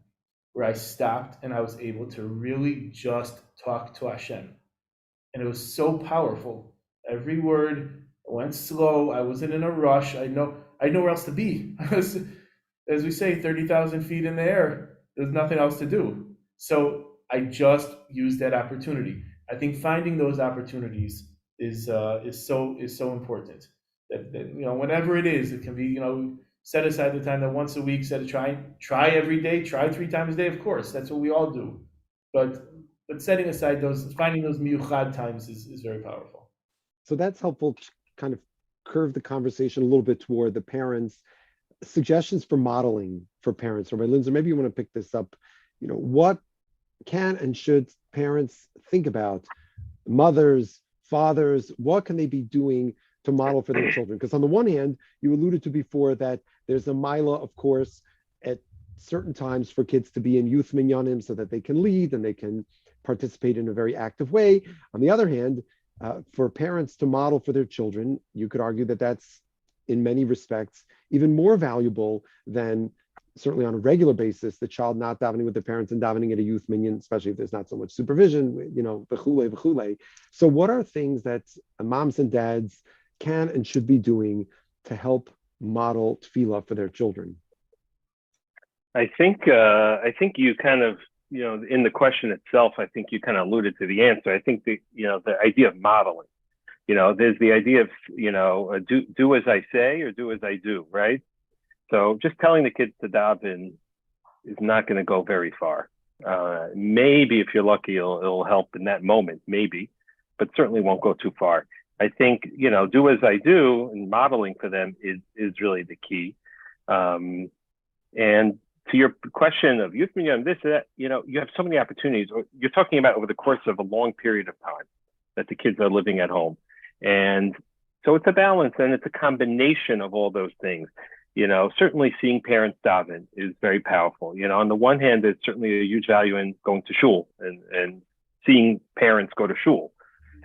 where I stopped and I was able to really just talk to Hashem. And it was so powerful. Every word went slow. I wasn't in a rush. I know where else to be. I was, as we say, 30,000 feet in the air. There's nothing else to do. So I just used that opportunity. I think finding those opportunities is so important. That whenever it is, it can be, set aside the time that once a week, try every day, try 3 times a day. Of course, that's what we all do. But setting aside finding those miyuchad times is very powerful. So that's helpful to kind of curve the conversation a little bit toward the parents. Suggestions for modeling for parents. Rabbi Linzer, maybe you want to pick this up. What can and should parents think about? Mothers, fathers, what can they be doing to model for their children? Because on the one hand, you alluded to before that there's a mila, of course, at certain times for kids to be in youth minyanim so that they can lead and they can participate in a very active way. On the other hand, for parents to model for their children, you could argue that that's in many respects even more valuable than certainly on a regular basis, the child not davening with the parents and davening at a youth minyan, especially if there's not so much supervision, v'chule. So what are things that moms and dads can and should be doing to help model tefillah for their children? I think you kind of, in the question itself, I think you kind of alluded to the answer. I think the idea of modeling, there's the idea of, do as I say or do as I do, right? So just telling the kids to daven is not going to go very far. Maybe if you're lucky, it'll help in that moment, maybe, but certainly won't go too far. I think, do as I do, and modeling for them is really the key. And to your question of youth minyan, this, that, you have so many opportunities. You're talking about over the course of a long period of time that the kids are living at home. And so it's a balance, and it's a combination of all those things. Certainly seeing parents daven is very powerful. On the one hand, there's certainly a huge value in going to shul and seeing parents go to shul.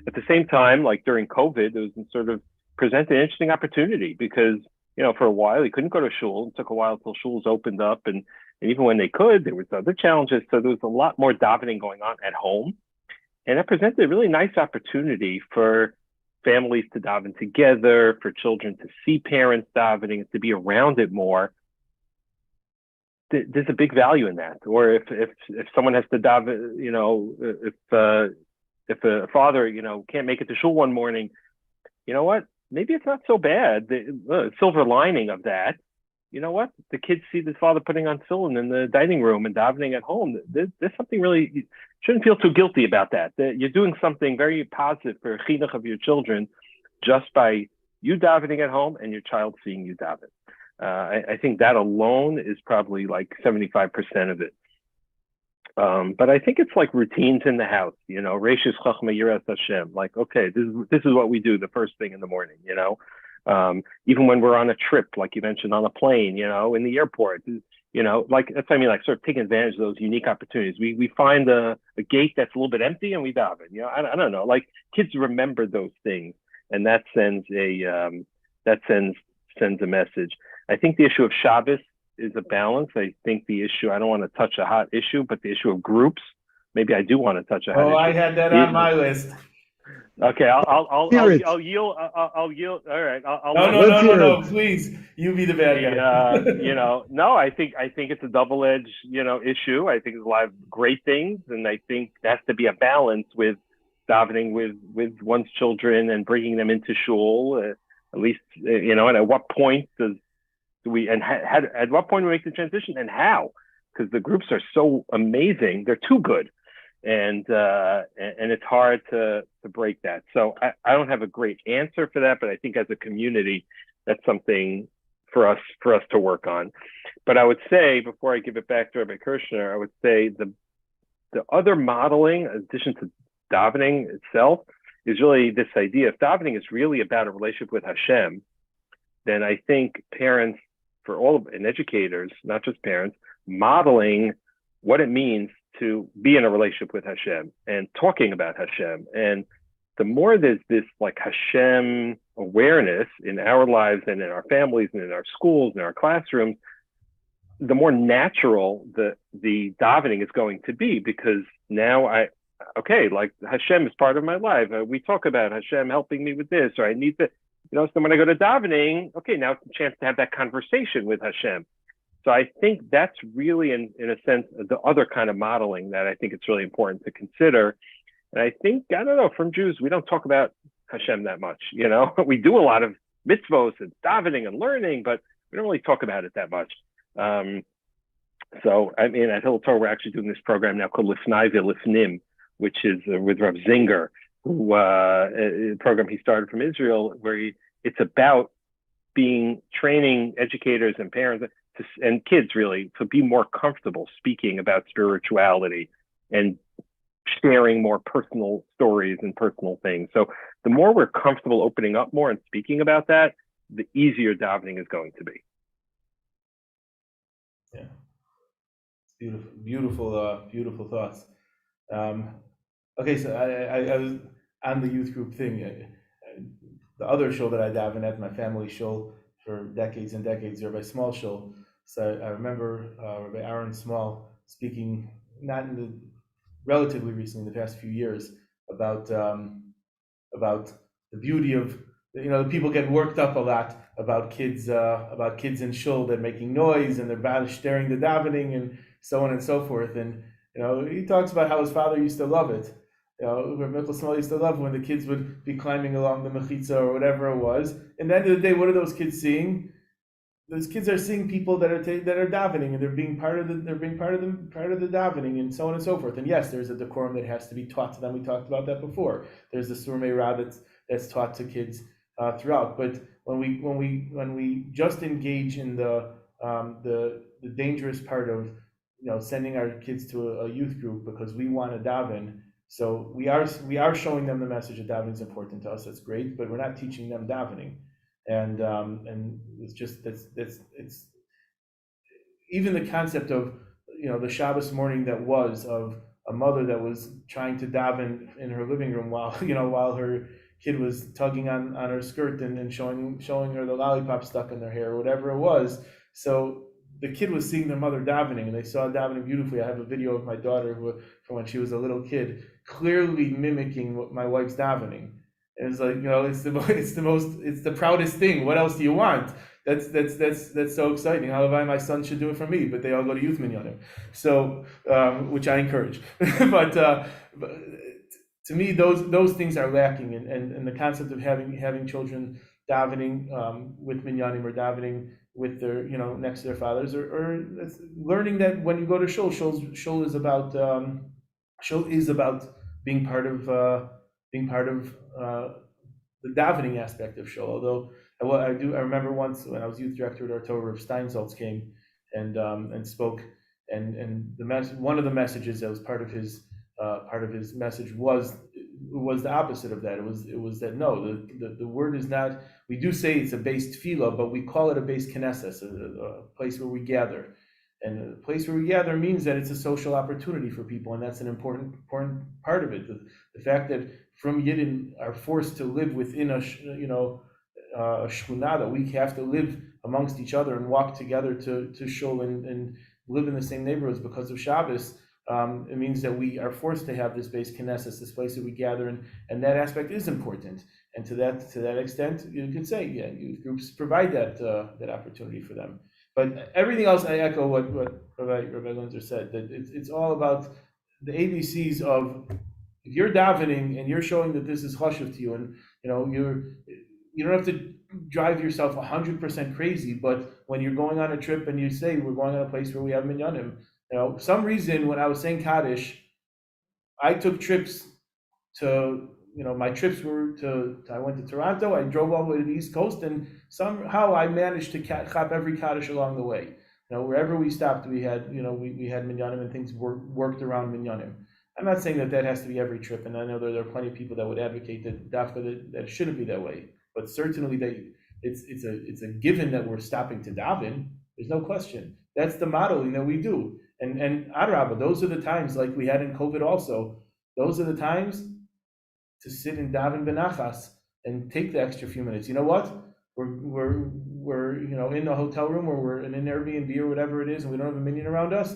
At the same time, like during COVID, it was sort of presented an interesting opportunity because, for a while, you couldn't go to shul. It took a while until shuls opened up. And even when they could, there was other challenges. So there was a lot more davening going on at home. And that presented a really nice opportunity for families to daven together, for children to see parents davening, to be around it more. There's a big value in that. Or if someone has to daven, if a father, can't make it to shul one morning, you know what? Maybe it's not so bad. The silver lining of that, the kids see the father putting on tefillin in the dining room and davening at home. There's something really, you shouldn't feel too guilty about that. You're doing something very positive for chinuch of your children just by you davening at home and your child seeing you daven. I think that alone is probably like 75% of it. But I think it's like routines in the house, Reishis Chachma Yiras Hashem. Like, okay, this is what we do the first thing in the morning, even when we're on a trip, like you mentioned, on a plane, in the airport, like that's what I mean, like sort of taking advantage of those unique opportunities. We find a gate that's a little bit empty and we daven. I don't know, like kids remember those things, and that sends a message. I think the issue of Shabbos is a balance. I think the issue, I don't want to touch a hot issue, but the issue of groups, maybe I do want to touch a hot issue. I had that on my list. Okay, I'll yield. All right. No. Please, you be the bad guy. No, I think it's a double-edged, issue. I think there's a lot of great things, and I think there has to be a balance with davening with one's children and bringing them into shul. At least, and at what point at what point do we make the transition, and how? Because the groups are so amazing, they're too good. And it's hard to break that. So I don't have a great answer for that, but I think as a community, that's something for us to work on. But I would say, before I give it back to Rabbi Kirshner, I would say the other modeling, in addition to davening itself, is really this idea. If davening is really about a relationship with Hashem, then I think parents, and educators, not just parents, modeling what it means to be in a relationship with Hashem and talking about Hashem. And the more there's this like Hashem awareness in our lives and in our families and in our schools and our classrooms, the more natural the davening is going to be, because now like Hashem is part of my life. We talk about Hashem helping me with this, or I need to, so when I go to davening, okay, now it's a chance to have that conversation with Hashem. So I think that's really, in a sense, the other kind of modeling that I think it's really important to consider. And I think, I don't know, from Jews, we don't talk about Hashem that much. We do a lot of mitzvos and davening and learning, but we don't really talk about it that much. So, I mean, at Hill Torah, we're actually doing this program now called Lifnai V'Lifnim, which is with Rav Zinger, who a program he started from Israel, where it's about training educators and parents and kids really to be more comfortable speaking about spirituality and sharing more personal stories and personal things. So the more we're comfortable opening up more and speaking about that, the easier davening is going to be. Yeah, beautiful thoughts. Okay, so I was on the youth group thing. The other show that I daven at, my family show for decades and decades, Rabbi Small show. So I remember Rabbi Aaron Small speaking, not in the relatively recently, in the past few years, about the beauty of, people get worked up a lot about kids in shul. They're making noise and they're staring the davening and so on and so forth. And he talks about how his father used to love it. Rabbi Michael Small used to love when the kids would be climbing along the mechitza or whatever it was. And at the end of the day, what are those kids seeing? Those kids are seeing people that are davening, and they're being part of the davening, and so on and so forth. And yes, there's a decorum that has to be taught to them. We talked about that before. There's the Surmei Ra that's taught to kids throughout. But when we just engage in the the dangerous part of sending our kids to a youth group because we want to daven. So we are showing them the message that davening is important to us. That's great, but we're not teaching them davening, and it's just it's even the concept of the Shabbos morning that was of a mother that was trying to daven in her living room while her kid was tugging on her skirt and showing her the lollipop stuck in their hair or whatever it was. So the kid was seeing their mother davening, and they saw davening beautifully. I have a video of my daughter from when she was a little kid, clearly mimicking what my wife's davening. And it's like, it's the proudest thing. What else do you want? That's so exciting. However, my son should do it for me, but they all go to youth minyanim, so which I encourage. but to me, those things are lacking, and the concept of having children davening with minyanim or davening with their next to their fathers, or learning that when you go to shul is about being part of the davening aspect of shul. Although I remember once when I was youth director at October, Rav Steinsaltz came and spoke, and one of the messages that was part of his message was the opposite of that. It was that no, the word is not. We do say it's a base tefillah, but we call it a base knesses, a place where we gather. And a place where we gather means that it's a social opportunity for people, and that's an important part of it. The fact that from Yidden are forced to live within a shchuna, that we have to live amongst each other and walk together to shul and live in the same neighborhoods because of Shabbos. It means that we are forced to have this base knesses, this place that we gather in, and that aspect is important. And to that extent, you could say, youth groups provide that opportunity for them. But everything else, I echo what Rabbi Linzer said, that it's all about the ABCs of if you're davening and you're showing that this is chashuv to you, and you don't have to drive yourself 100% crazy, but when you're going on a trip and you say we're going on a place where we have minyanim, some reason when I was saying Kaddish, I took trips to, my trips were I went to Toronto, I drove all the way to the East Coast, and somehow I managed to chop every Kaddish along the way. Wherever we stopped, we had, we had minyanim, and things worked around minyanim. I'm not saying that has to be every trip, and I know there are plenty of people that would advocate that it shouldn't be that way. But certainly it's a given that we're stopping to daven. There's no question. That's the modeling that we do. And Adrabah, those are the times, like we had in COVID also, those are the times to sit and daven benachas and take the extra few minutes. You know what? We're in a hotel room, or we're in an Airbnb or whatever it is, and we don't have a minyan around us.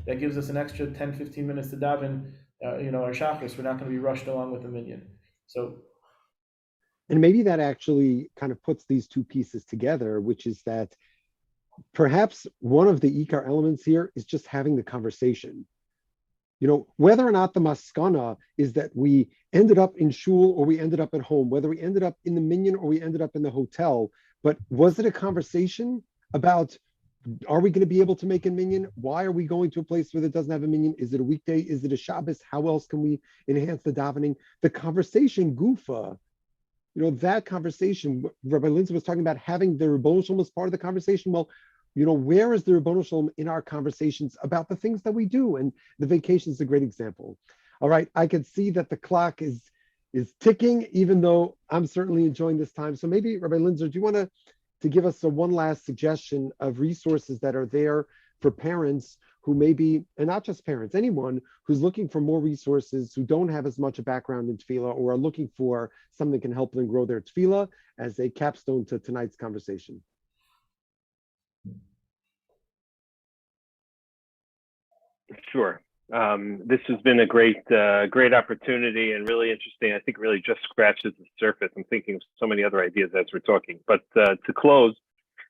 That gives us an extra 10, 15 minutes to daven, our shachris. We're not going to be rushed along with the minyan. So. And maybe that actually kind of puts these two pieces together, which is that perhaps one of the ikar elements here is just having the conversation. Whether or not the maskana is that we ended up in shul or we ended up at home, whether we ended up in the minyan or we ended up in the hotel, but was it a conversation about, are we going to be able to make a minyan? Why are we going to a place where it doesn't have a minyan? Is it a weekday? Is it a Shabbos? How else can we enhance the davening? The conversation, gufa, that conversation, Rabbi Linzer was talking about having the Ribbono Shalom as part of the conversation. Well, where is the Ribbono Shalom in our conversations about the things that we do? And the vacation is a great example. All right, I can see that the clock is ticking, even though I'm certainly enjoying this time. So maybe, Rabbi Linzer, do you want to give us one last suggestion of resources that are there for parents who may be, and not just parents, anyone who's looking for more resources, who don't have as much a background in tefillah, or are looking for something that can help them grow their tefillah, as a capstone to tonight's conversation? Sure. This has been a great opportunity and really interesting. I think really just scratches the surface. I'm thinking of so many other ideas as we're talking. But to close,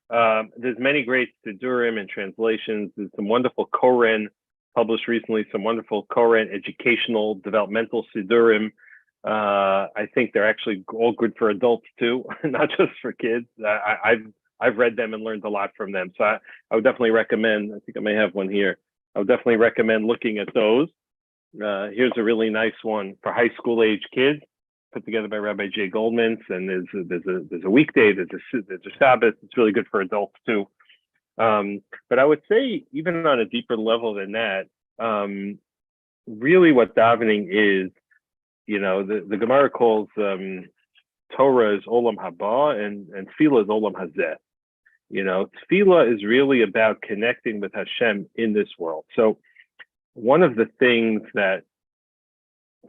there's many great sidurim and translations. There's some wonderful Koren published recently, some wonderful Koren educational, developmental sidurim. I think they're actually all good for adults too, not just for kids. I've read them and learned a lot from them. So I would definitely recommend, I think I may have one here. I would definitely recommend looking at those. Here's a really nice one for high school age kids, put together by Rabbi Jay Goldman. And there's a weekday, there's a Shabbos. It's really good for adults too. But I would say, even on a deeper level than that, really what davening is, the Gemara calls Torah is Olam Haba and Tefillah is Olam Hazeh. Tefillah is really about connecting with Hashem in this world. So one of the things that,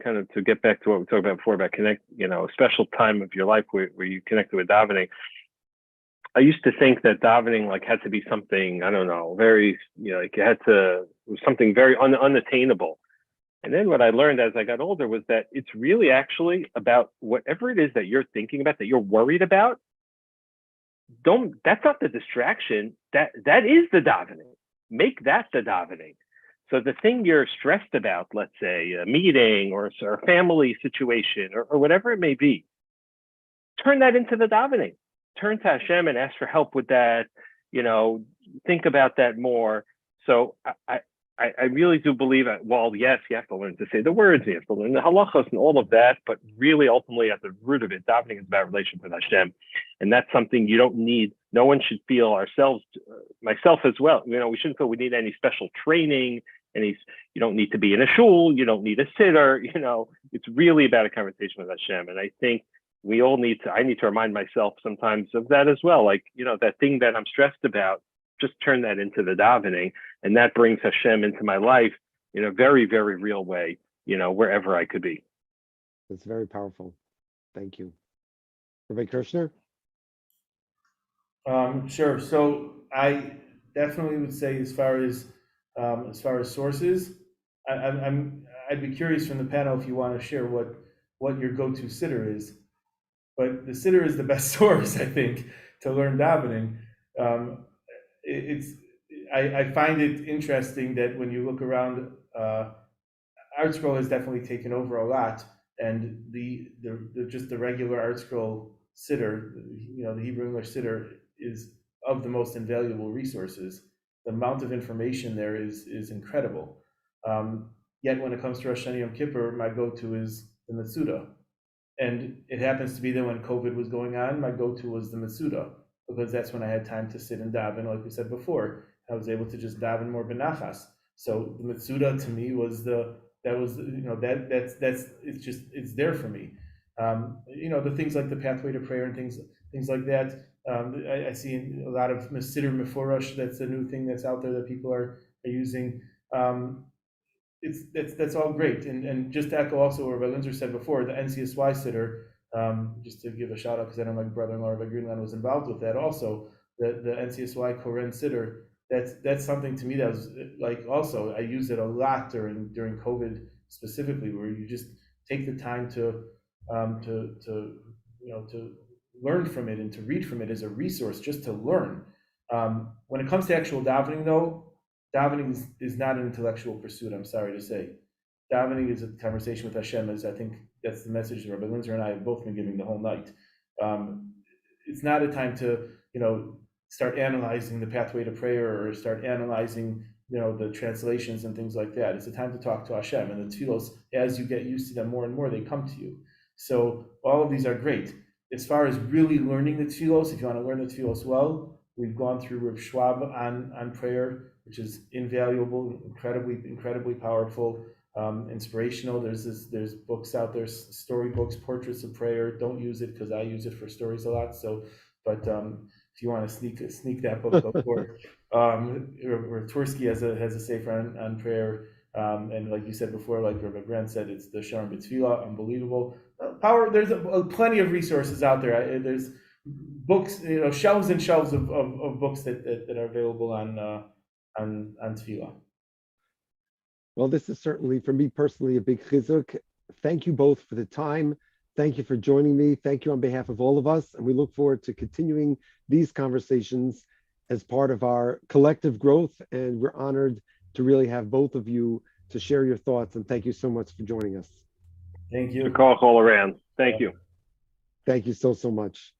kind of to get back to what we talked about before about a special time of your life where you connect with davening. I used to think that davening had to be something, I don't know, very, it was something very unattainable. And then what I learned as I got older was that it's really actually about whatever it is that you're thinking about, that you're worried about. That's not the distraction. That is the davening. Make that the davening. So the thing you're stressed about, let's say a meeting or a family situation or whatever it may be, turn that into the davening. Turn to Hashem and ask for help with that. Think about that more. So I really do believe that, well, yes, you have to learn to say the words, you have to learn the halachos and all of that, but really ultimately at the root of it, davening is about relationship with Hashem. And that's something you don't need. No one should feel ourselves, myself as well. We shouldn't feel we need any special training. You don't need to be in a shul. You don't need a sitter. It's really about a conversation with Hashem. And I think I need to remind myself sometimes of that as well. That thing that I'm stressed about, just turn that into the davening. And that brings Hashem into my life in a very, very real way, wherever I could be. That's very powerful. Thank you. Rabbi Kirshner? Sure. So I definitely would say, as far as sources, I'd be curious from the panel if you want to share what your go-to sitter is. But the sitter is the best source, I think, to learn davening. I find it interesting that when you look around, Art Scroll has definitely taken over a lot, and the just the regular Art Scroll sitter, the Hebrew English sitter, is of the most invaluable resources. The amount of information there is incredible. Yet when it comes to Rosh Hashanah Yom Kippur, my go-to is the Metzudah. And it happens to be that when COVID was going on, my go-to was the Metzudah, because that's when I had time to sit and daven, like we said before. I was able to just daven more benachas. So the Metzudah to me was it's there for me. The things like the pathway to prayer and things like that. I see a lot of Siddur Mefurash. That's a new thing that's out there that people are using. That's all great. And just to echo also what Rabbi Linzer said before, the NCSY Siddur, just to give a shout out, because I know my brother-in-law Rabbi Greenland was involved with that also. The NCSY Koren Siddur. That's something to me that was also I used it a lot during COVID specifically, where you just take the time to learn from it and to read from it as a resource just to learn. When it comes to actual davening, though, davening is not an intellectual pursuit. I'm sorry to say, davening is a conversation with Hashem. As I think that's the message that Rabbi Linzer and I have both been giving the whole night. It's not a time to start analyzing the pathway to prayer or start analyzing the translations and things like that. It's a time to talk to Hashem, and the tefillos, as you get used to them more and more, they come to you. So all of these are great. As far as really learning the tefillos, if you want to learn the tefillos well, we've gone through Rav Schwab on prayer, which is invaluable, incredibly powerful, inspirational. There's books out there, storybooks, portraits of prayer. Don't use it because I use it for stories a lot. But if you want to sneak that book before, Tversky has a sefer on prayer, and like you said before, like Rabbi Grant said, it's the Sharm B'Tefillah, unbelievable. There's plenty of resources out there. There's books, shelves and shelves of books that are available on Tefillah. Well, this is certainly, for me personally, a big chizuk. Thank you both for the time. Thank you for joining me. Thank you on behalf of all of us. And we look forward to continuing these conversations as part of our collective growth. And we're honored to really have both of you to share your thoughts. And thank you so much for joining us. Thank you. The call all around. Thank you. Thank you so much.